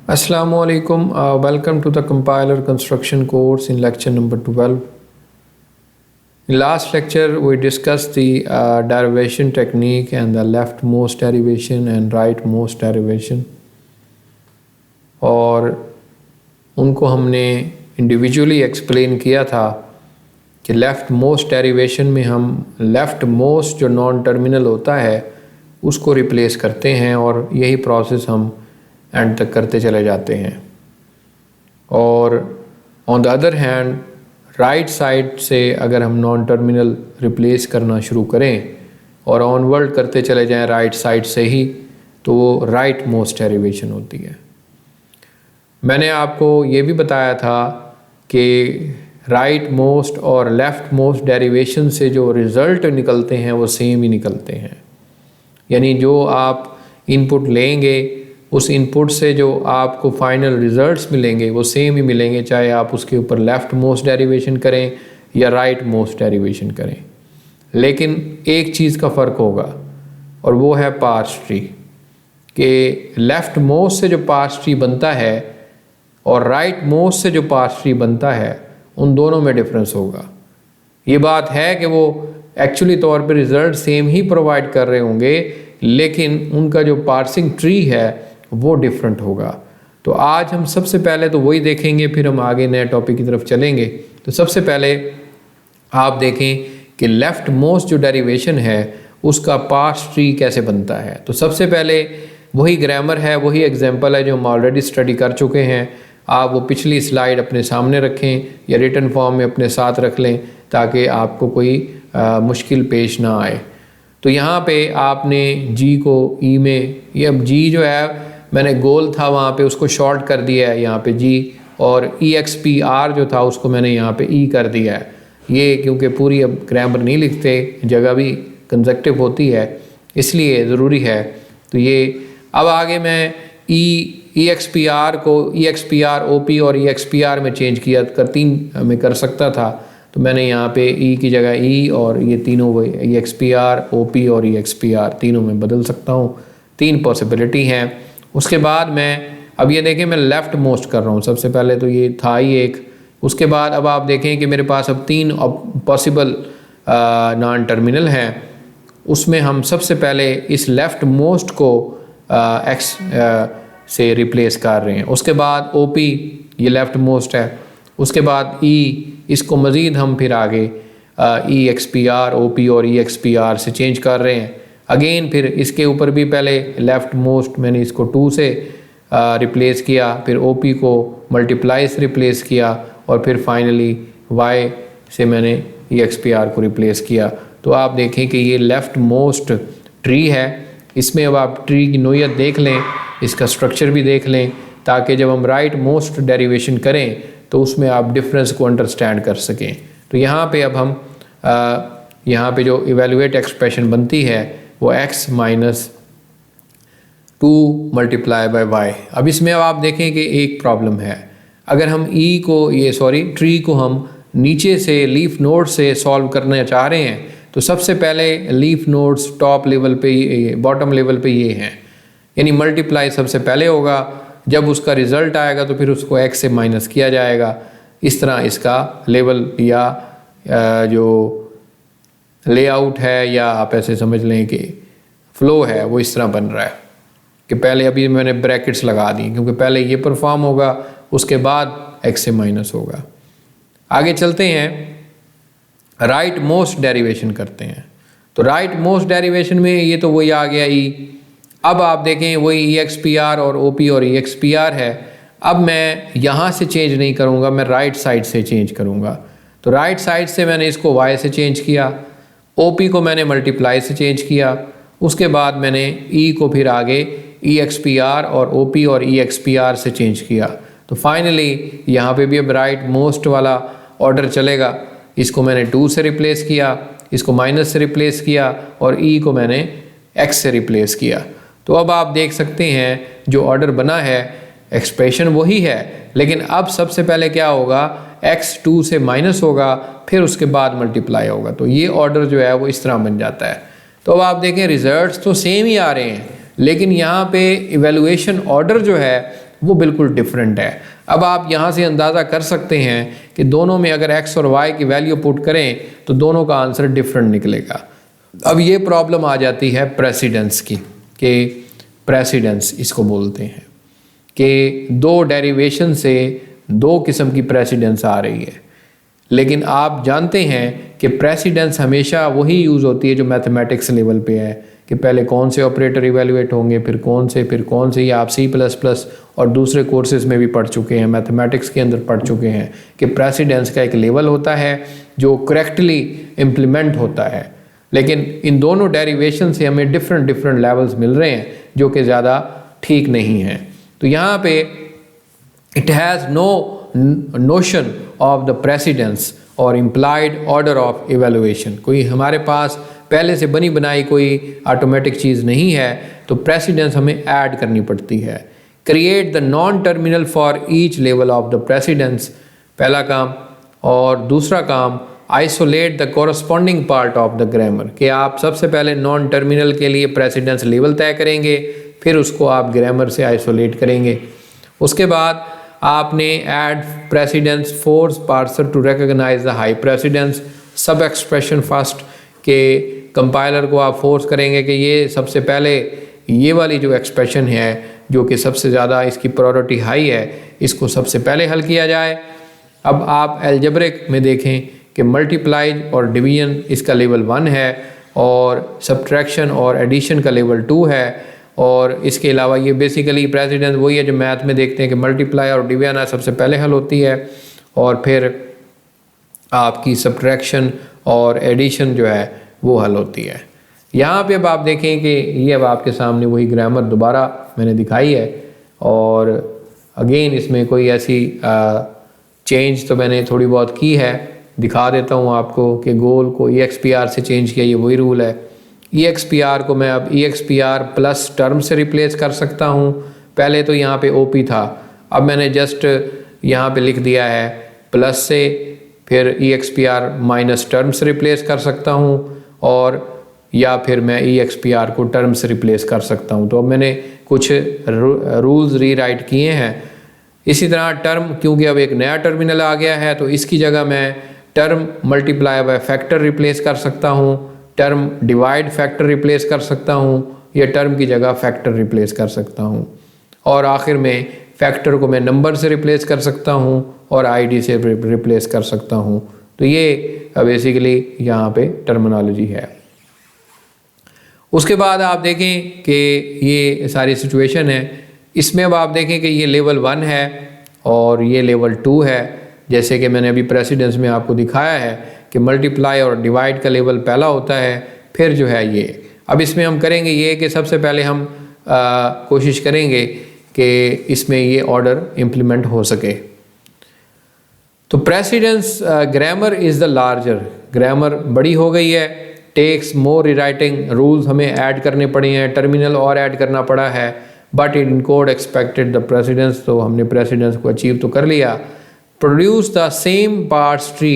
Assalamu alaikum. Welcome to the compiler construction course in lecture number 12. In last lecture we discussed the derivation technique and the leftmost derivation and rightmost derivation, और उनको हमने individually explain किया था कि left most derivation में हम left most जो non terminal होता है उसको रिप्लेस करते हैं, और यही प्रोसेस हम एंड तक करते चले जाते हैं। और on the other hand right side से अगर हम नॉन टर्मिनल रिप्लेस करना शुरू करें और ऑनवर्ड करते चले जाएं राइट साइड से ही, तो वो राइट मोस्ट डेरिवेशन होती है। मैंने आपको ये भी बताया था कि राइट मोस्ट और लेफ़्ट मोस्ट डेरिवेशन से जो रिज़ल्ट निकलते हैं वो सेम ही निकलते हैं, यानी जो आप इनपुट लेंगे उस इनपुट से जो आपको फाइनल रिज़ल्ट्स मिलेंगे वो सेम ही मिलेंगे, चाहे आप उसके ऊपर लेफ़्ट मोस्ट डेरिवेशन करें या राइट मोस्ट डेरिवेशन करें। लेकिन एक चीज़ का फ़र्क होगा और वो है पार्स ट्री, कि लेफ़्ट मोस्ट से जो पार्स ट्री बनता है और राइट मोस्ट से जो पार्स ट्री बनता है उन दोनों में डिफरेंस होगा। ये बात है कि वो एक्चुअली तौर पे रिज़ल्ट सेम ही प्रोवाइड कर रहे होंगे, लेकिन उनका जो पार्सिंग ट्री है वो डिफरेंट होगा। तो आज हम सबसे पहले तो वही देखेंगे, फिर हम आगे नए टॉपिक की तरफ चलेंगे। तो सबसे पहले आप देखें कि लेफ़्ट मोस्ट जो डेरिवेशन है उसका पार्स ट्री कैसे बनता है। तो सबसे पहले वही ग्रामर है, वही एग्जांपल है जो हम ऑलरेडी स्टडी कर चुके हैं। आप वो पिछली स्लाइड अपने सामने रखें या रिटन फॉर्म में अपने साथ रख लें ताकि आपको कोई मुश्किल पेश ना आए। तो यहाँ पे आपने जी को ई में, ये अब जी जो है मैंने गोल था वहाँ पे उसको शॉर्ट कर दिया है यहाँ पे जी, और EXPR जो था उसको मैंने यहाँ पे ई कर दिया है। ये क्योंकि पूरी अब ग्रामर नहीं लिखते, जगह भी कंजक्टिव होती है, इसलिए ज़रूरी है। तो ये अब आगे मैं EXPR को EXPR OP और EXPR में चेंज किया कर 3 में कर सकता था, तो मैंने यहाँ पे ई की जगह ई और ये तीनों EXPR OP और EXPR तीनों में बदल सकता हूँ। 3 पॉसिबिलिटी हैं। उसके बाद मैं अब ये देखें मैं लेफ़्ट मोस्ट कर रहा हूँ, सबसे पहले तो ये था ही एक। उसके बाद अब आप देखें कि मेरे पास अब 3 पॉसिबल नॉन टर्मिनल हैं। उसमें हम सबसे पहले इस लेफ़्ट मोस्ट को एक्स से रिप्लेस कर रहे हैं। उसके बाद OP ये लेफ़्ट मोस्ट है। उसके बाद ई, इसको मज़ीद हम फिर आगे EXPR OP और EXPR से चेंज कर रहे हैं। अगेन फिर इसके ऊपर भी पहले लेफ़्ट मोस्ट मैंने इसको 2 से रिप्लेस किया, फिर OP को मल्टीप्लाई से रिप्लेस किया, और फिर फाइनली Y से मैंने EXPR को रिप्लेस किया। तो आप देखें कि ये लेफ़्ट मोस्ट ट्री है। इसमें अब आप ट्री की नोयत देख लें, इसका स्ट्रक्चर भी देख लें, ताकि जब हम राइट मोस्ट डेरिवेशन करें तो उसमें आप डिफरेंस को अंडरस्टैंड कर सकें। तो यहाँ पे अब हम यहाँ पे जो इवेलुएट एक्सप्रेशन बनती है वो x minus 2 multiply bye y। अब इसमें अब आप देखें कि एक प्रॉब्लम है। अगर हम ट्री को हम नीचे से लीफ नोड से सॉल्व करना चाह रहे हैं, तो सबसे पहले लीफ नोड्स टॉप लेवल पे, बॉटम लेवल पे ये हैं, यानी मल्टीप्लाई सबसे पहले होगा। जब उसका रिज़ल्ट आएगा तो फिर उसको x से माइनस किया जाएगा। इस तरह इसका लेवल या जो लेआउट है, या आप ऐसे समझ लें कि फ़्लो है, वो इस तरह बन रहा है कि पहले अभी मैंने ब्रैकेट्स लगा दी क्योंकि पहले ये परफॉर्म होगा, उसके बाद x से माइनस होगा। आगे चलते हैं, राइट मोस्ट डेरिवेशन करते हैं। तो राइट मोस्ट डेरिवेशन में ये तो वही आ गया ई। अब आप देखें वही EXPR और OP और EXPR है। अब मैं यहाँ से चेंज नहीं करूँगा, मैं राइट साइड से चेंज करूँगा। तो राइट साइड से मैंने इसको Y से चेंज किया, OP को मैंने मल्टीप्लाई से चेंज किया, उसके बाद मैंने E को फिर आगे EXPR और OP और EXPR से चेंज किया। तो फाइनली यहाँ पे भी अब राइट मोस्ट वाला ऑर्डर चलेगा। इसको मैंने 2 से रिप्लेस किया, इसको माइनस से रिप्लेस किया, और E को मैंने x से रिप्लेस किया। तो अब आप देख सकते हैं जो ऑर्डर बना है एक्सप्रेशन वही है, लेकिन अब सबसे पहले क्या होगा, x 2 से माइनस होगा, फिर उसके बाद मल्टीप्लाई होगा। तो ये ऑर्डर जो है वो इस तरह बन जाता है। तो अब आप देखें रिजल्ट्स तो सेम ही आ रहे हैं, लेकिन यहाँ पे इवैल्यूएशन ऑर्डर जो है वो बिल्कुल डिफरेंट है। अब आप यहाँ से अंदाज़ा कर सकते हैं कि दोनों में अगर x और y की वैल्यू पुट करें तो दोनों का आंसर डिफरेंट निकलेगा। अब ये प्रॉब्लम आ जाती है प्रेसिडेंस की, कि प्रेसिडेंस इसको बोलते हैं कि दो डेरिवेशन से दो किस्म की प्रेसिडेंस आ रही है। लेकिन आप जानते हैं कि प्रेसिडेंस हमेशा वही यूज़ होती है जो मैथमेटिक्स लेवल पे है, कि पहले कौन से ऑपरेटर इवेलुएट होंगे, फिर कौन से, या आप C++ और दूसरे कोर्सेज में भी पढ़ चुके हैं, मैथमेटिक्स के अंदर पढ़ चुके हैं कि प्रेसिडेंस का एक लेवल होता है जो करेक्टली इम्प्लीमेंट होता है। लेकिन इन दोनों डेरिवेशन से हमें डिफरेंट लेवल्स मिल रहे हैं जो कि ज़्यादा ठीक नहीं हैं। तो यहाँ पे it has no notion of the precedence और इम्प्लाइड ऑर्डर ऑफ इवेलुएशन। कोई हमारे पास पहले से बनी बनाई कोई ऑटोमेटिक चीज़ नहीं है, तो प्रेसिडेंस हमें ऐड करनी पड़ती है। Create the non terminal for each level of the precedence, पहला काम। और दूसरा काम, isolate the corresponding part of the grammar, कि आप सबसे पहले नॉन टर्मिनल के लिए प्रेसिडेंस लेवल तय करेंगे, फिर उसको आप ग्रामर से आइसोलेट करेंगे। उसके बाद आपने add precedence force parser to recognize the high precedence, sub expression first, के कंपाइलर को आप फोर्स करेंगे कि ये सबसे पहले ये वाली जो एक्सप्रेशन है जो कि सबसे ज़्यादा इसकी प्रायोरिटी हाई है, इसको सबसे पहले हल किया जाए। अब आप अलजेब्रिक में देखें कि मल्टीप्लाई और डिवीजन इसका लेवल 1 है, और सब्ट्रैक्शन और एडिशन का लेवल 2 है। और इसके अलावा ये बेसिकली प्रेसिडेंस वही है जो मैथ में देखते हैं कि मल्टीप्लाई और डिवीजन सबसे पहले हल होती है, और फिर आपकी सब्ट्रैक्शन और एडिशन जो है वो हल होती है। यहाँ पे अब आप देखें कि ये अब आपके सामने वही ग्रामर दोबारा मैंने दिखाई है, और अगेन इसमें कोई ऐसी चेंज तो मैंने थोड़ी बहुत की है, दिखा देता हूँ आपको कि गोल को EXPR से चेंज किया, ये वही रूल है। EXPR को मैं अब EXPR प्लस टर्म से रिप्लेस कर सकता हूँ। पहले तो यहाँ पे OP था, अब मैंने जस्ट यहाँ पे लिख दिया है प्लस से, फिर EXPR माइनस टर्म से रिप्लेस कर सकता हूँ, और या फिर मैं EXPR को टर्म से रिप्लेस कर सकता हूँ। तो अब मैंने कुछ रूल्स रीराइट किए हैं। इसी तरह टर्म, क्योंकि अब एक नया टर्मिनल आ गया है, तो इसकी जगह मैं term multiply by factor replace कर सकता हूँ, टर्म डिवाइड फैक्टर रिप्लेस कर सकता हूँ, या टर्म की जगह फैक्टर रिप्लेस कर सकता हूँ। और आखिर में फैक्टर को मैं नंबर से रिप्लेस कर सकता हूँ और ID से रिप्लेस कर सकता हूँ। तो ये बेसिकली यहाँ पे टर्मिनोलॉजी है। उसके बाद आप देखें कि ये सारी सिचुएशन है। इसमें अब आप देखें कि ये लेवल 1 है और ये लेवल 2 है। जैसे कि मैंने अभी प्रेसिडेंस में आपको दिखाया है कि मल्टीप्लाई और डिवाइड का लेवल पहला होता है, फिर जो है ये। अब इसमें हम करेंगे ये कि सबसे पहले हम कोशिश करेंगे कि इसमें ये ऑर्डर इम्प्लीमेंट हो सके। तो precedence grammar is the larger, grammar बड़ी हो गई है, टेक्स मोर रीराइटिंग, रूल्स हमें ऐड करने पड़े हैं, टर्मिनल और ऐड करना पड़ा है, but in code expected the precedence, तो हमने प्रेसिडेंस को अचीव तो कर लिया। Produce the same parts tree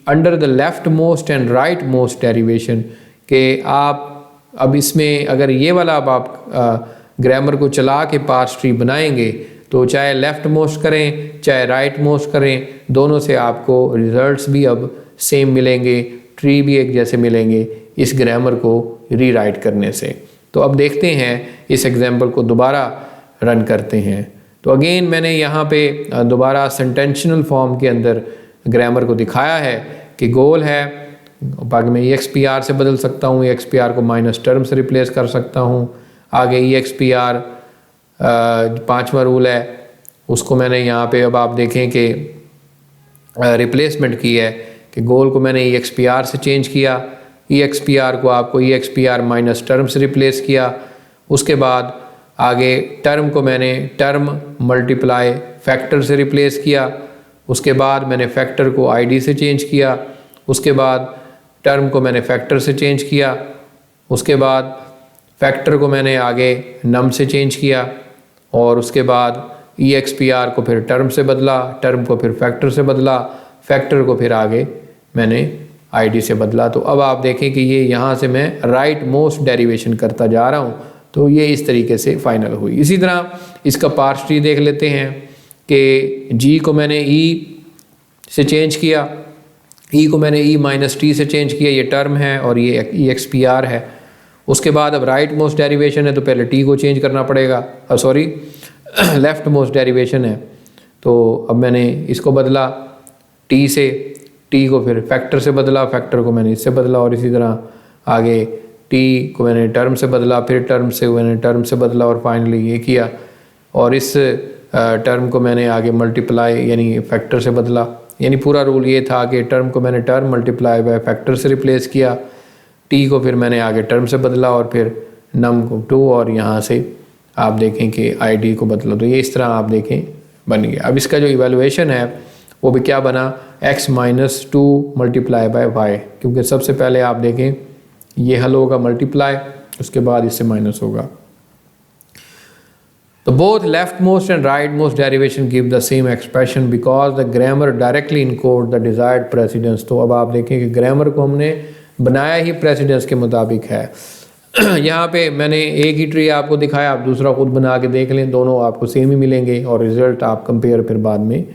under the left most and right most derivation, के आप अब इसमें अगर ये वाला अब आप ग्रामर को चला के पार्ट्स ट्री बनाएंगे तो चाहे लेफ्ट मोस्ट करें चाहे राइट मोस्ट करें, दोनों से आपको रिजल्ट्स भी अब सेम मिलेंगे, ट्री भी एक जैसे मिलेंगे इस ग्रामर को रीराइट करने से। तो अब देखते हैं इस एग्जाम्पल को दोबारा रन करते हैं। तो अगेन मैंने यहाँ पे दोबारा सेंटेंशनल फॉर्म के अंदर ग्रामर को दिखाया है कि गोल है, बाकी मैं EXPR से बदल सकता हूँ, EXPR को माइनस टर्म से रिप्लेस कर सकता हूँ। आगे EXPR 5वां रूल है, उसको मैंने यहाँ पे अब आप देखें कि रिप्लेसमेंट की है कि गोल को मैंने EXPR से चेंज किया, EXPR को आपको EXPR माइनस टर्म से रिप्लेस किया। उसके बाद आगे टर्म को मैंने टर्म मल्टीप्लाई फैक्टर से रिप्लेस किया। उसके बाद मैंने फैक्टर को ID से चेंज किया। उसके बाद टर्म को मैंने फैक्टर से चेंज किया। उसके बाद फैक्टर को मैंने आगे नम से चेंज किया, और उसके बाद EXPR को फिर टर्म से बदला, टर्म को फिर फैक्टर से बदला, फैक्टर को फिर आगे मैंने ID से बदला। तो अब आप देखें कि ये यहाँ से मैं राइट मोस्ट डेरिवेशन करता जा रहा हूँ, तो ये इस तरीके से फाइनल हुई। इसी तरह इसका पार्स ट्री देख लेते हैं कि जी को मैंने ई से चेंज किया, ई को मैंने ई माइनस टी से चेंज किया, ये टर्म है और ये ई एक्स पी आर है। उसके बाद अब राइट मोस्ट डेरिवेशन है तो पहले टी को चेंज करना पड़ेगा, सॉरी लेफ्ट मोस्ट डेरिवेशन है तो अब मैंने इसको बदला टी से, टी को फिर फैक्टर से बदला, फैक्टर को मैंने इससे बदला और इसी तरह आगे टी को मैंने टर्म से बदला, फिर टर्म से मैंने टर्म से बदला और फाइनली ये किया और इस टर्म को मैंने आगे मल्टीप्लाई यानी फैक्टर से बदला। यानी पूरा रूल ये था कि टर्म को मैंने टर्म मल्टीप्लाई बाय फैक्टर से रिप्लेस किया, टी को फिर मैंने आगे टर्म से बदला और फिर नम को 2 और यहाँ से आप देखें कि आई डी को बदला। तो ये इस तरह आप देखें बन गया। अब इसका जो इवेलुएशन है वो भी क्या बना, x minus 2 multiply by y, क्योंकि सबसे पहले आप देखें ये हल होगा मल्टीप्लाई, उसके बाद इससे माइनस होगा। तो both left most and right most derivation give the same expression because the grammar directly encode the desired precedence. तो अब आप देखें कि ग्रामर को हमने बनाया ही प्रेसिडेंस के मुताबिक है। यहाँ पे मैंने एक ही ट्री आपको दिखाया, आप दूसरा खुद बना के देख लें, दोनों आपको सेम ही मिलेंगे और रिजल्ट आप कंपेयर फिर बाद में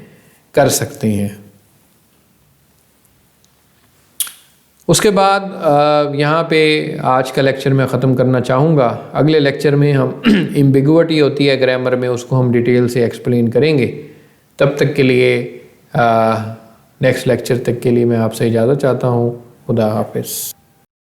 कर सकते हैं। उसके बाद यहाँ पे आज का लेक्चर मैं ख़त्म करना चाहूँगा। अगले लेक्चर में हम एम्बिगुइटी होती है ग्रामर में, उसको हम डिटेल से एक्सप्लेन करेंगे। तब तक के लिए नेक्स्ट लेक्चर तक के लिए मैं आपसे इजाज़त चाहता हूँ। खुदा हाफिज़।